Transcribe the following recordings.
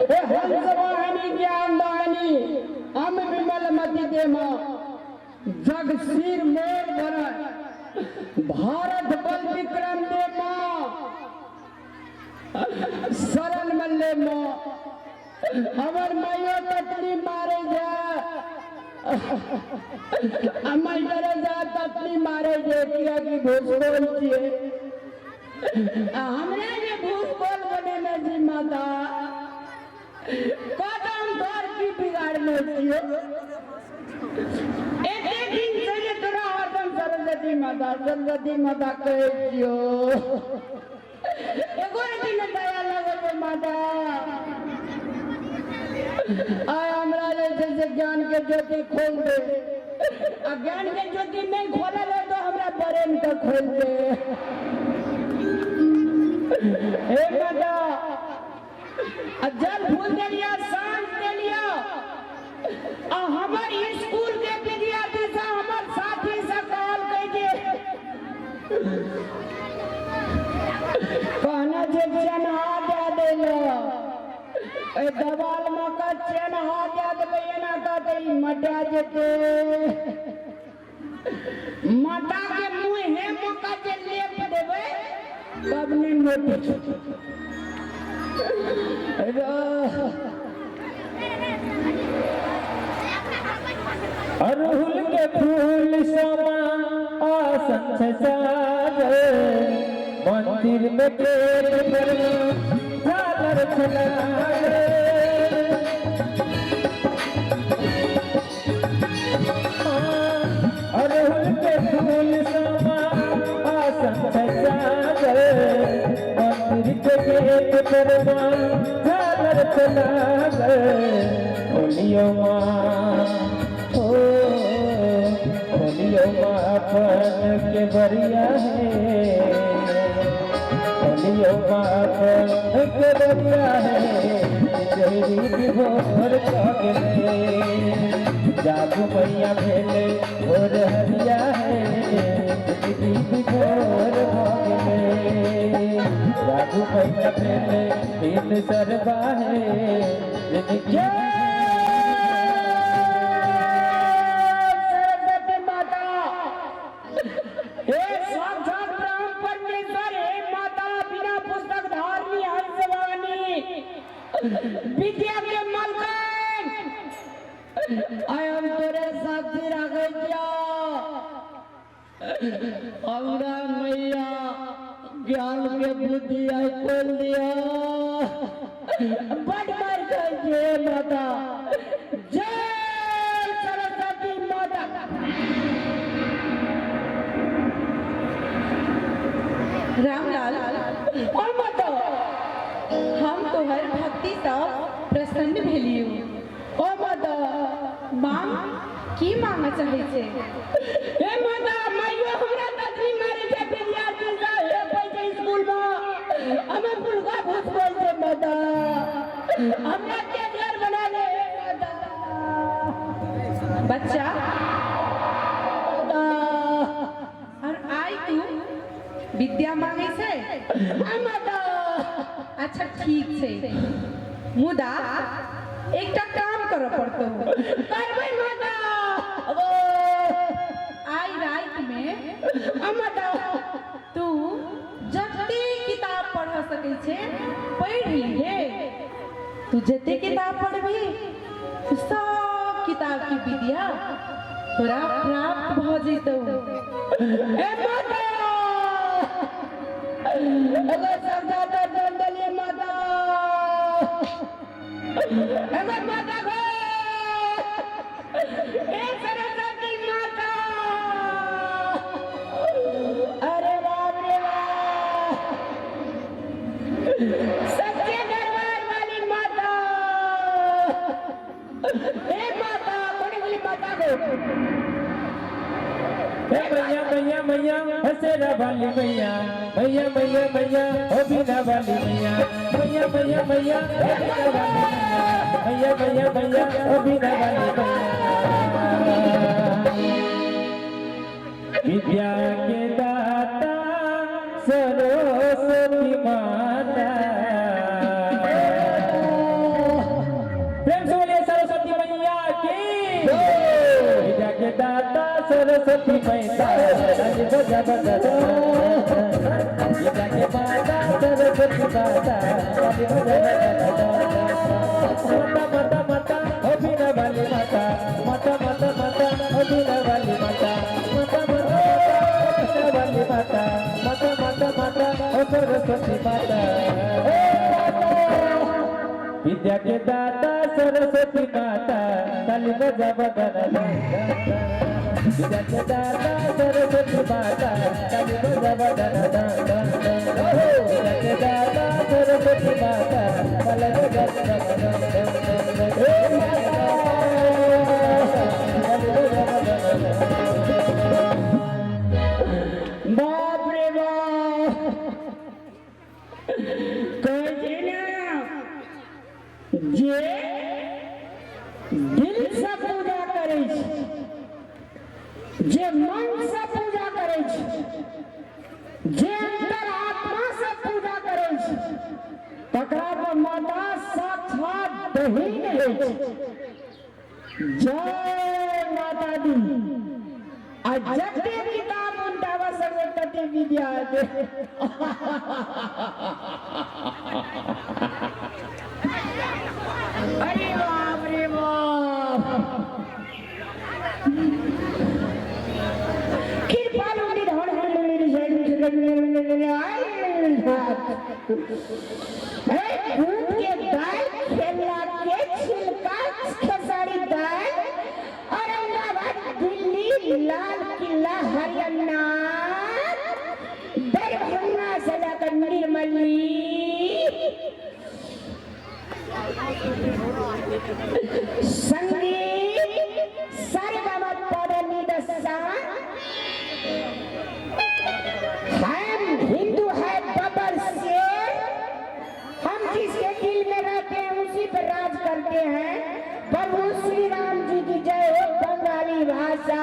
हंसवाहिनी ज्ञानदानी हम विमल मति देमा जग सिर मोर भरत भारत बल विक्रम दे माँ सरल मल्ले माँ हमर मायो ततली मारे जा अमल करे जा ततली मारे जे किया की भूसकोल छिए हमरा जे भूसकोल बने में जी माता कदम धर की बिगाड़ने छिए एक दिन से तोरा हरदम सरस्वती माता कहे छियो एगो दिन दया लगो माता आय हमरा जैसे ज्ञान के ज्योति खोल दे ज्ञान के ज्योति नहीं खोलल है तो हमरा ब्रेन का खोल दे हे माता जल फूल दे लिया सांस दे लिया हमार स्कूल के विद्यार्थी से हमार साथी से कॉल कइजे कहना जे चना दे देलो ए दवाल मका चना दे देले ना कहते मटा जेते मटा के मुंह हे मका जे लेप देबे तब ने नोटिस अरहुल के फूल समा आसन साजे मंदिर में पेड़ पर झालर छलाए अरहुल के फूल समा आसन साजे मंदिर के गेट पर झालर छलाए ओलियो माँ होलियो मापन के बरिया है होलियो मापन के बरिया है तेरी विभोर कागले जादू मैया भेले और हरिया है तेरी विभोर कागले जादू मैया भेले दिन सरबा है विद्या के मलकन आय हम तोरे साथी रखे दिया हमरा मैया ज्ञान के बुद्धि आई खोल दिया बड़ मार कहिए माता जय सरस्वती माता रामलाल और माता हम तोहर भक्ति से प्रसन्न भेलियो ओ माता मांग की मांगा चाहे छे हे माता माइयो हमरा ततरी मारे छे विद्यार्थी सा हे पैसे स्कूल में हमें पुलका भूत बोल दे माता हमरा के घर बना ले माता बच्चा और आई तू विद्या मांगे छे माता अच्छा ठीक छे मुदा एकटा काम करे पड़तो करबै माता आई रात में माता तू जते किताब पढ़ सकै छे पढ़ लीहे तू जते किताब पढ़बी सब किताब की विद्या तोरा प्राप्त भ जइतौ हे माता अगर सरदार दंडली माता अगर माता गो ए सरस्वती माता अरे बाप रे बाप सच्चे दरबार वाली माता ए माता बड़ी वाली माता गो मैया मैया मैया हसेरा वाली मैया मैया मैया मैया ओ बिना वाली मैया मैया मैया मैया मैया मैया मैया ओ बिना वाली मैया विद्या के दाता सरस्वती माता दाता सरस्वती मैया ताली बजा बजा विद्या के माता सरस्वती माता ताली बजा बजा माता माता ओ बीना वाली माता माता माता माता ओ बीना वाली माता माता माता बीना वाली माता माता माता माता ओ सरस्वती माता विद्या के दाता सरस्वती माता ताली बजा बजा विद्या के दाता सरस्वती माता ताली बजा बजा विद्या के दाता सरस्वती माता ताली बजा बाप रे बाप कहै ना जे दिल से पूजा करे छै जे मन से पूजा करे छै जे अंतर आत्मा से पूजा करे छै तकरा पर माता साक्षात बहिन होइ छै जय माता दी आ जते किताब उनटावा संगे तते विद्या दे अरे बाप रे बाप कृपालु निधन भूत के दाल खेला के छिलका खेसारी दाल औरंगाबाद दिल्ली लाल किला हरियाणा दरभंगा से लेकर निर्मली संगीत सर्वमत पदनिदसा हम हिंदू है बबर से हम जिसके दिल में रहते हैं उसी पर राज करते हैं प्रभु श्री राम जी की जय हो बंगाली भाषा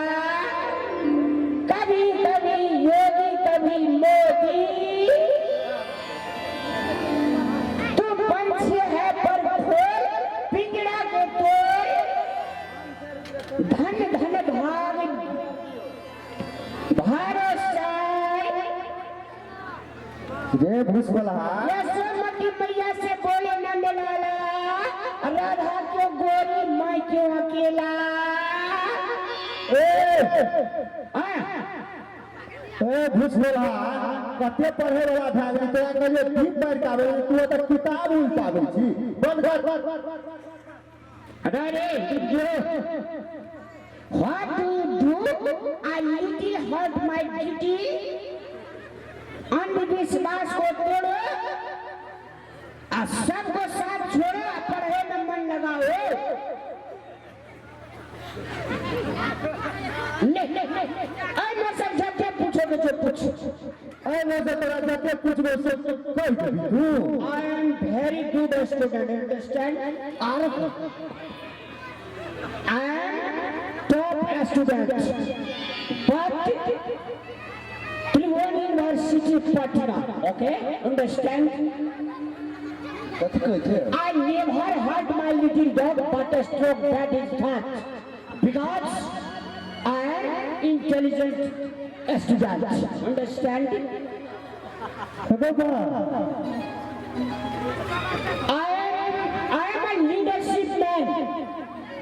कभी कभी योगी कभी मोदी तू पंछी है पर खोल पिंजरा के तोड़ धन धन भाग भारत जय भूसवला यशोमती मैया से बोले नंदलाला राधा क्यों गोरी मैं क्यों अकेला भूसवला कते पढ़े वाला भाग तोरा कहियो ठीक पढ़ पावे तू त किताब उल पावे छी बंद कर अरे जो what do you do I little hurt my duty अंधविश्वास को तोड़ो और सबको साथ छोड़ो पढ़े में मन लगाओ ले मैं समझा क्या पूछोगे जो पूछो मैं तो तेरा जाके कुछ में से कोई कभी तू I am very good student understand I am top student but Trivandrum University Patna okay understand I never hurt my little dog but a stroke that is fact because I am intelligent student understand I am a leadership man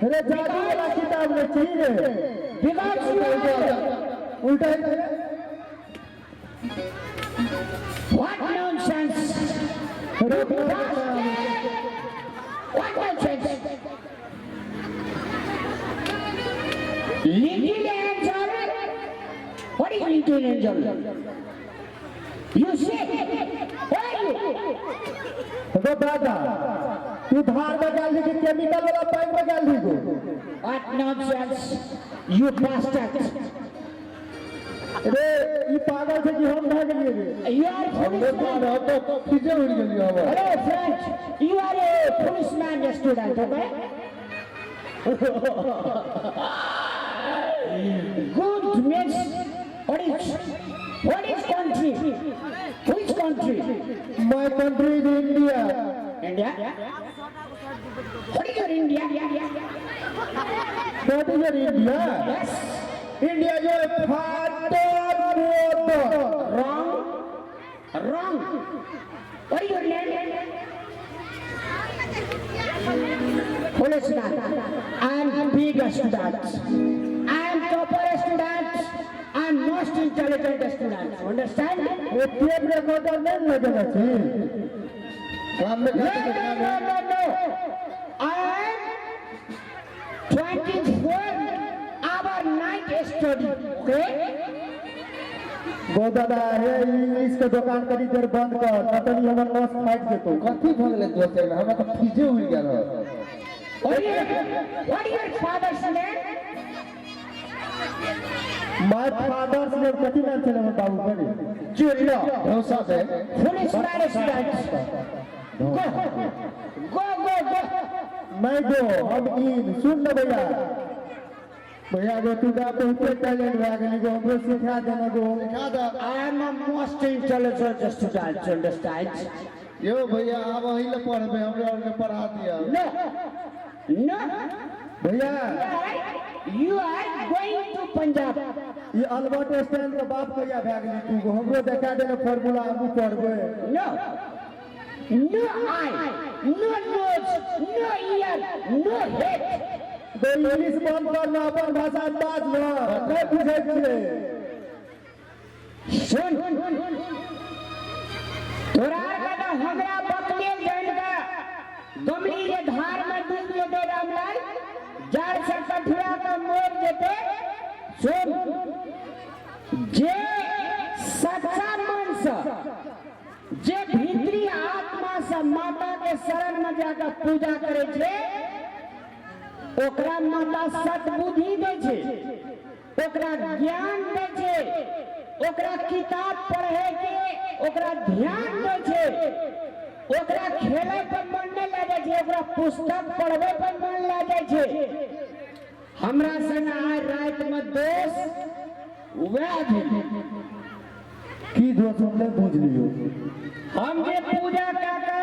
अरे जादू वाला किताब में चाहिए because you are उल्टा what nonsense what nonsense little angel what is little angel you say why you अरे दादा तू धार में डाल दी केमिकल वाला पाइप में डाल दी को what nonsense you bastard अरे ये पागल से कि हम भाग लिए रे you are हमने policeman तो पीछे उड़ गई हवा hello friend you are a policeman student okay good means what is country which country My country is India. India what is your India What is your India? yes India जो father motor Wrong. Wrong. What is your name? Police student. I am big student. I am topper student. I am most intelligent student. Understand? ये tape recorder नहीं लगेगा छी काम में No. I am 24-hour night study. Okay? गो दादा हे English के दुकान करी देर बंद कर नतनी हमर नस फाट जेतो कथी भ गेलै दोस्त हमरा त फीजे उड़ गेल रह What is your father's name? My father से कथी नाम छले हमर बाबू करे Julio. भरोसा से Police student. Go. मैं गो हम इन सुन ले भैया गो तू का बहुते टैलेंट भए गेली गो हमरो सिखा देना गो I am a most intelligent student. Understand? यो भैया अब वही ले पढ़बे हमरा और के पढ़ा दिया No. भैया You are going to Punjab. ये अल्बर्ट आइंस्टाइन के बाप कहिया भए गेली तू गो हमरो देखा देना फार्मूला हमहू पढ़बे No. No eye. No nose. No ear. No head. तो इंग्लिश बंद कर ना अपन भाषा में बात ना नहीं बुझे छिए सुन तोरा का हमरा बकले जान का गमली के धार में डूब जेते रामलाल जार से कठुआ का मोर जेते सुन जे सच्चा मन से जे भीतरी आत्मा से माता के शरण में जाकर पूजा करे छे ओकरा माता सद्बुद्धि दै छै ओकरा ज्ञान दै छै ओकरा किताब पढ़े के ओकरा ध्यान दै छै ओकरा खेले पर मन नहीं लगे छै ओकरा पुस्तक पढ़वे पर मन लगे छै हमरा संग आइ रात में दोस्त वह की दोस्त हमने बुझ लियो हम जे पूजा काका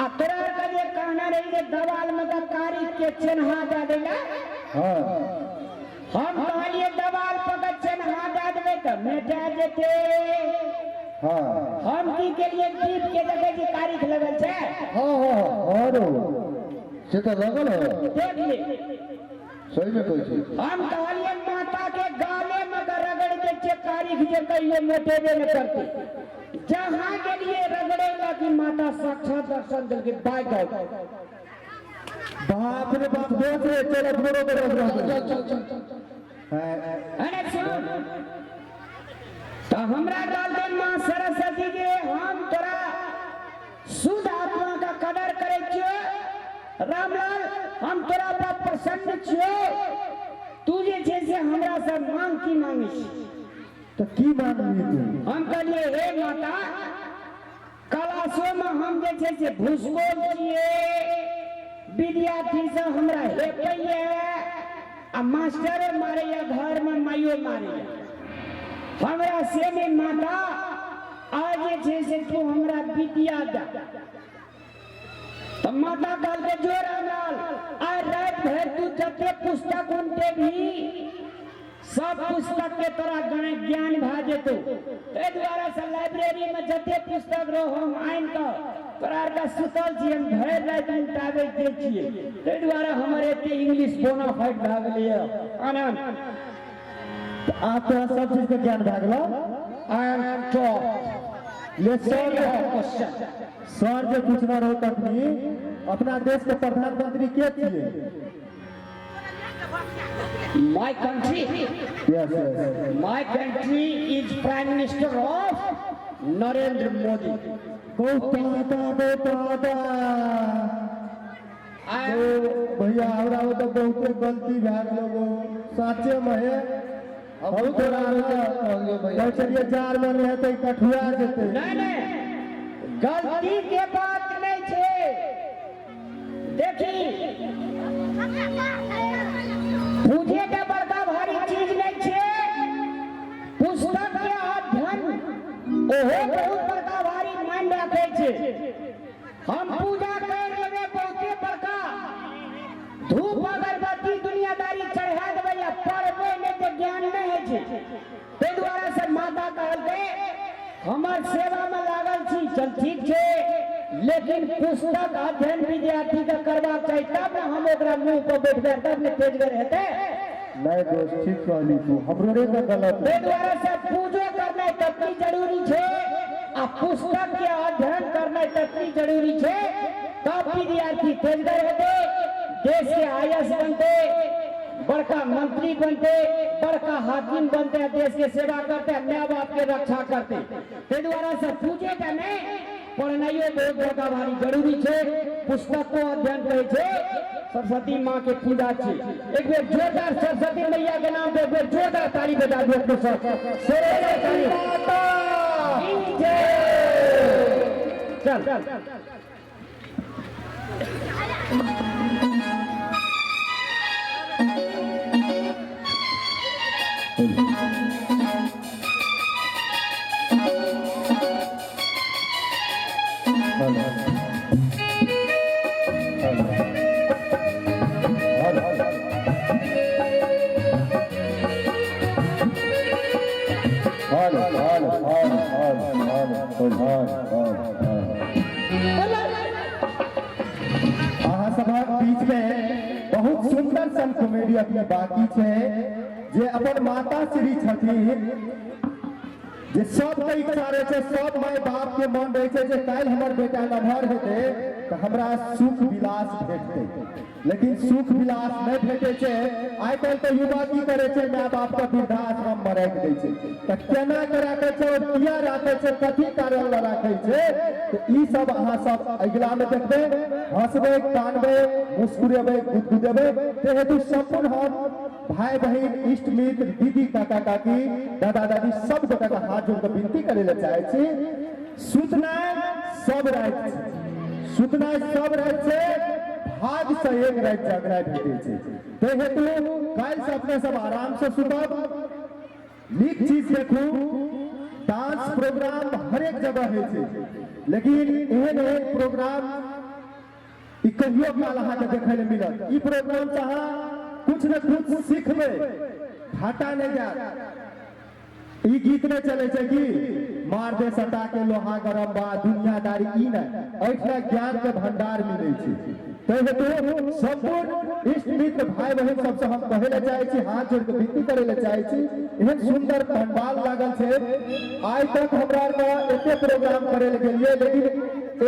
आ तोरा का जे कहना रही जे दवाल में का कारी के चिन्हा दे देला हां हम कहलिए दवाल पर का चिन्हा दे देबे त मेटा जेते हां हम की के लिए दीप के जगह जे कारी लगल छै हां और से तो लगल है देख ले सही में कहै छी हम कहलिए माता के गाले में का रगड़ के कारी जे कहिए मेटेबे न करते जहां के लिए रगड़ेगा कि माता साक्षात दर्शन दल के बाय गए बाप रे बाप दोस्त रे चलो घोड़ो पे रख अरे सुन तो हमरा डाल दे मां सरस्वती के हम तोरा शुद्ध आत्मा का कदर करे छियो रामलाल हम तोरा पर प्रसन्न छियो तू जे छै से हमरा से मांग की मांगी तो की मांगली तू हम कहलिए हे माता क्लासों में हम जे छै से भूसकोल छिए विद्यार्थी से हमरा हेपैया आ मास्टर मारे या घर में माइयो मारे हमरा से में माता आज जे छै से तू हमरा विद्या दा तो माता कहल के जो रामलाल आज रात भर तू जते पुस्तक उनते भी सब पुस्तक के तोरा ज्ञान भा जेतो ए द्वारा से लाइब्रेरी में जते पुस्तक रहो हम आइन का तोरा का सुतल छी हम भर रात उठावे दे छिए ए द्वारा हमरे ते इंग्लिश बोनाफाइड भा गेलिए आनंद आप तो सब चीज के ज्ञान भाग लो I am top let's question sir जो पूछना रहो तखनी अपना देश के प्रधानमंत्री के छिए my country yes My country is Prime Minister of Narendra Modi. बहुत भैया हमरा तो बहुते गलती भए गेलो साचे में है अब थोड़ा चलिए 4 मन रहते कठुआ जेते नहीं गलती के बात नहीं छे देखी पूजे के बड़का भारी चीज नहीं छे पुस्तक के अध्ययन ओहो बहुत बड़का भारी मान रखे छे हम पूजा कर लेबे बहुते बड़का धूप अगरबत्ती दुनियादारी चढ़ा देबे या पढ़बे नहीं तो ज्ञान रहते हमार सेवा में लागल छी चल ठीक छे, लेकिन पुस्तक अध्ययन विद्यार्थी का करबाक चाहिए, तब न हम ओकरा मुंह पर बैठबे, तब न तेजगर हेते। नहीं दोस्त ठीक कहली तू, हमरो रे का गलत ते द्वारा से पूजो करना ततनी जरूरी छे, आ पुस्तक के अध्ययन करना ततनी जरूरी छे, तब विद्यार्थी तेजगर हेते, देश के आईएएस बनते, बड़का मंत्री बनते, बड़का हाकिम बनते, देश के सेवा करते, माँ बाप के रक्षा करते। ते द्वारा से पूजे का नहीं पढ़नाइयो बहुत बड़का भारी जरूरी छे, पुस्तक को अध्ययन करे छे, सरस्वती माँ के पूजा छे। एक बेर जोरदार सरस्वती मैया के नाम पे एक बेर जोरदार ताली बजा दो अपने सब। चल अहाँ सभक बीच में बहुत सुंदर सन कॉमेडी अपने बाकी छे, जे अपन माता श्री छथिन, जे सब के इच्छा रहे छे, सब माय बाप के मन रहे छे जे काल हमर बेटा नमहर हेते तो हमरा सुख विलास भेटते, लेकिन सुख विलास नहीं भेटे छे। आइ काल तो युवा की करे छे, माय बाप का वृद्धाश्रम में राख दे छे, तो केना के राखे छे और किया राखे छे, कथी कारण ला राखे छे, तो ई सब अहाँ सब अगला में देखबे, हंसबे, कानबे, मुस्कुरेबे, गुदगुदेबे। ते हेतु संपूर्ण हम भाई बहन, इष्ट मित्र, दीदी, काका काकी, दादा दादी सब गोटा का हाथ जोड़ के विनती करे ले चाहे छी, सूचना सब रात छे, सूचना सब रात छे, भाग से एक रात जागरा भेटे छे। ते हेतु काल से अपने सब आराम से सुतब, नीक चीज देखू, डांस प्रोग्राम हर एक जगह है छे, लेकिन एहन एक प्रोग्राम ई कहियो काल अहाँ के देखे ले मिलत। ई प्रोग्राम से अहाँ कुछ न कुछ सीखबे, घाटा नहीं जात। ई गीत में चले छे कि मार दे सटा के लोहा गरम बा, दुनियादारी ई नहीं, ऐठा ज्ञान के भंडार मिले छे। तो हेतु संपूर्ण इष्ट मित्र भाई बहन सबसे हम कहे ले चाहे छी, हाथ जोड़ के विनती करे ले चाहे छी, एहन सुंदर पंडाल लागल छे। आज तक हमरा का एते प्रोग्राम करे ले गेलिए, लेकिन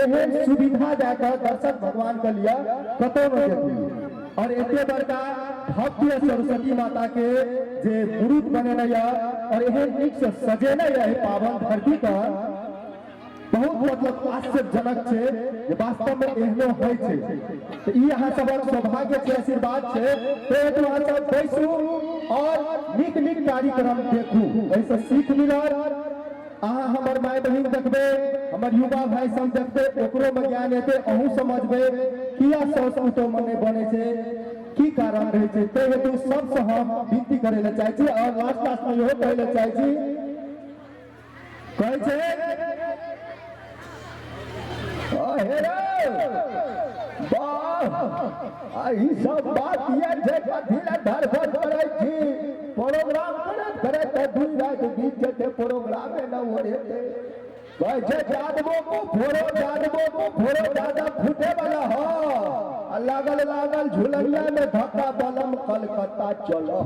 एहन सुविधा जाकर दर्शक भगवान के लिए कतो न देखलिए। और एते बड़का भव्य सरस्वती माता के जे मूर्त बने या और एहन नीक से सजेने या पावन धरती पर बहुत मतलब आश्चर्यजनक छे, जे वास्तव में एहनो होय छे। तो ई अहाँ सबक सौभाग्य के आशीर्वाद छे। तो अहाँ सब बैसू और नीक नीक कार्यक्रम देखू, ऐसे सीख मिलत। अहाँ हमर माय बहिन देखबे, हमर युवा भाई सब देखबे, ओकरो में ज्ञान हेते, अहूँ समझबे किया संस्कृतो मने बने छे, की कारण रहे छे। तो हेतु सबसे हम विनती करे ले चाहे छी और लास्ट में इहो कहे ले चाहे छी, कहे छे ई सब बात ये जे कथिला धरफर करे छी, प्रोग्राम करे त दुई रात बीत जते प्रोग्राम न होरे। कहे छे जादवो को फोड़ो ज्यादा फूटे वाला हो, लागल झुलनिया में धक्का बलम कलकत्ता चलो।